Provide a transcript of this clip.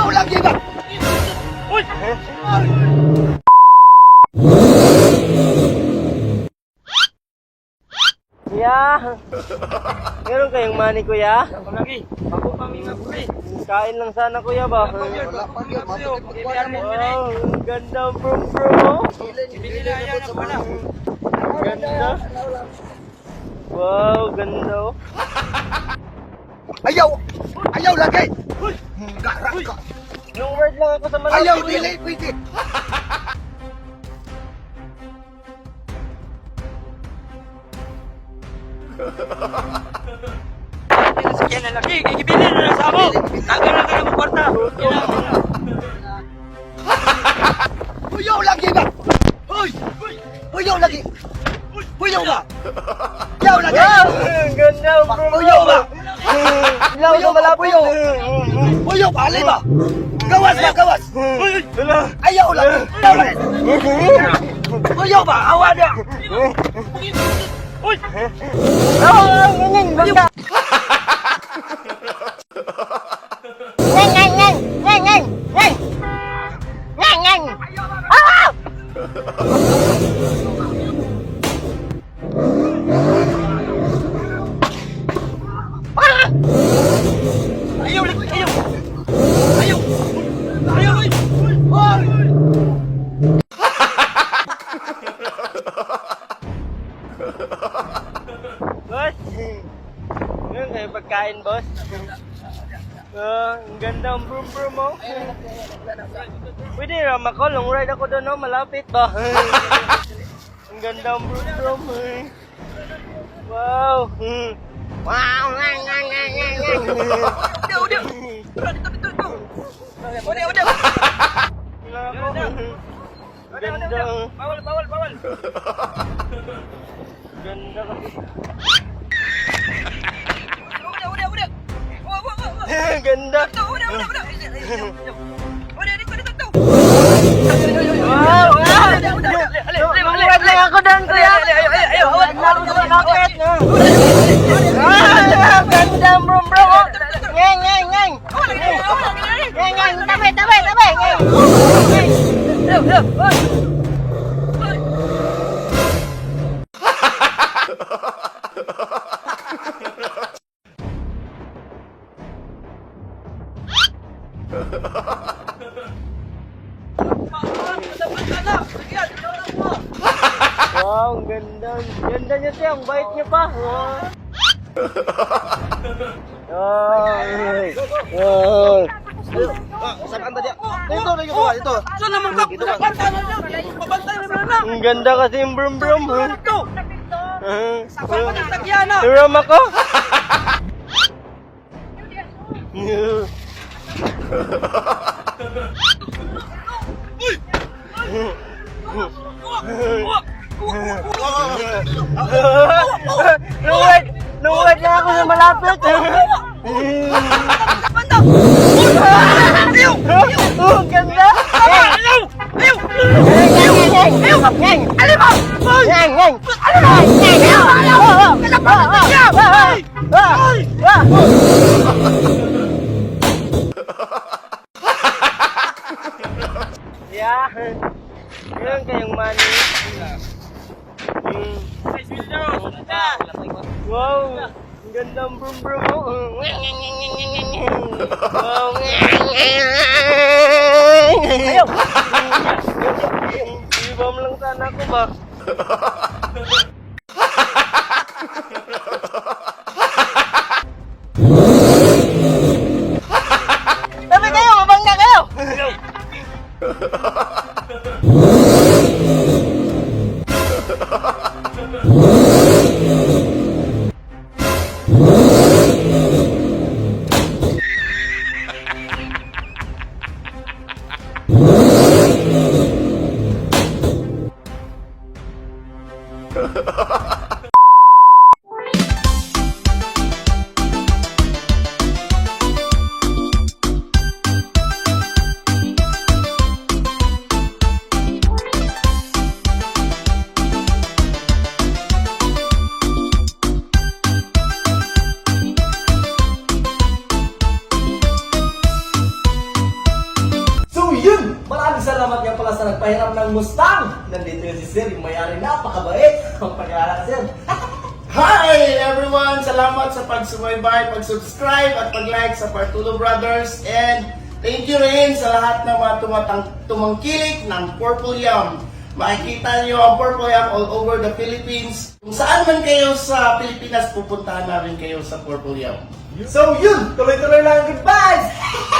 Ayaw lagi ba? Uy! Kuya, meron kayong money kuya? Ako lagi. Ako kami nga pre. Kain lang sana kuya ba? Wala pa yun. Wow, ang ganda bro. Ibili na yan ang pala. Ganda. Wow, ganda oh. Ayaw! Ayaw lagi! Garak ka! Yung word lang ako sa malapit. Ayaw, dili, pwede! Sige na lagi. Ibili na lang sa mo. Tagal na ka ng kwarta. Ayaw lagi ba? Hoy! Ayaw lagi! Ayaw ba? Ayaw lagi! Wow, ang ganda bro. Ayaw ba? Ilaw sa malapit. Ayaw ba? Alay ba? Gawas ba? Gawas! Wala. Ayaw lagi! Ayaw lagi! Ayaw ba? Awa na! Uy! Ah, ganyan, bangga. Ayaw lagi. Ayaw. Ayaw. Ayaw. Boss, ngayon kayo pagkain, boss. Ang ganda ang brum mo. Pwede ram ako, long ride ako doon, no? Malapit ba? Ang ganda ang brum. Wow. Wow. Ganda. Bawal. Ganda kasi. Udah. Ganda. Udah. Wow! Lumawad lang ako doon, kuya! Ayo. Lumawad lang ako sa malapit! Ganda, bro! Ngeng! Tabi! Wow, ang ganda. Ganda niya siya, ang bait niya pa. Saan ba dia? Dito. Saan naman ka? Pabantay na lang. Ang ganda kasi yung brum. Ito. Saan pa ng tagyana? Turam ako. Lumawad lang ako sa malapit. Ayaw! Oh, ganda. Ayaw! Alin mo! Yeah. Meron kayong money. Wow. Ang ganda ang brum mo. Wow. Ayaw. Ibam lang sana ako ba? Tabi kayo, mabangga kayo. yun! Maraming salamat nga pala sa nagpahiram ng Mustang. Nandito yun si Sir, yung may-ari, napakabait. Ang pag-aalala, Sir. Hi everyone! Salamat sa pagsubaybay, pag-subscribe at pag-like sa Partulo Brothers. And thank you rin sa lahat ng mga tumangkilik ng Purple Yam. Makikita niyo ang Purple Yam all over the Philippines. Kung saan man kayo sa Pilipinas, pupuntahan namin kayo sa Purple Yam. So yun, tuloy-tuloy lang ang good vibes!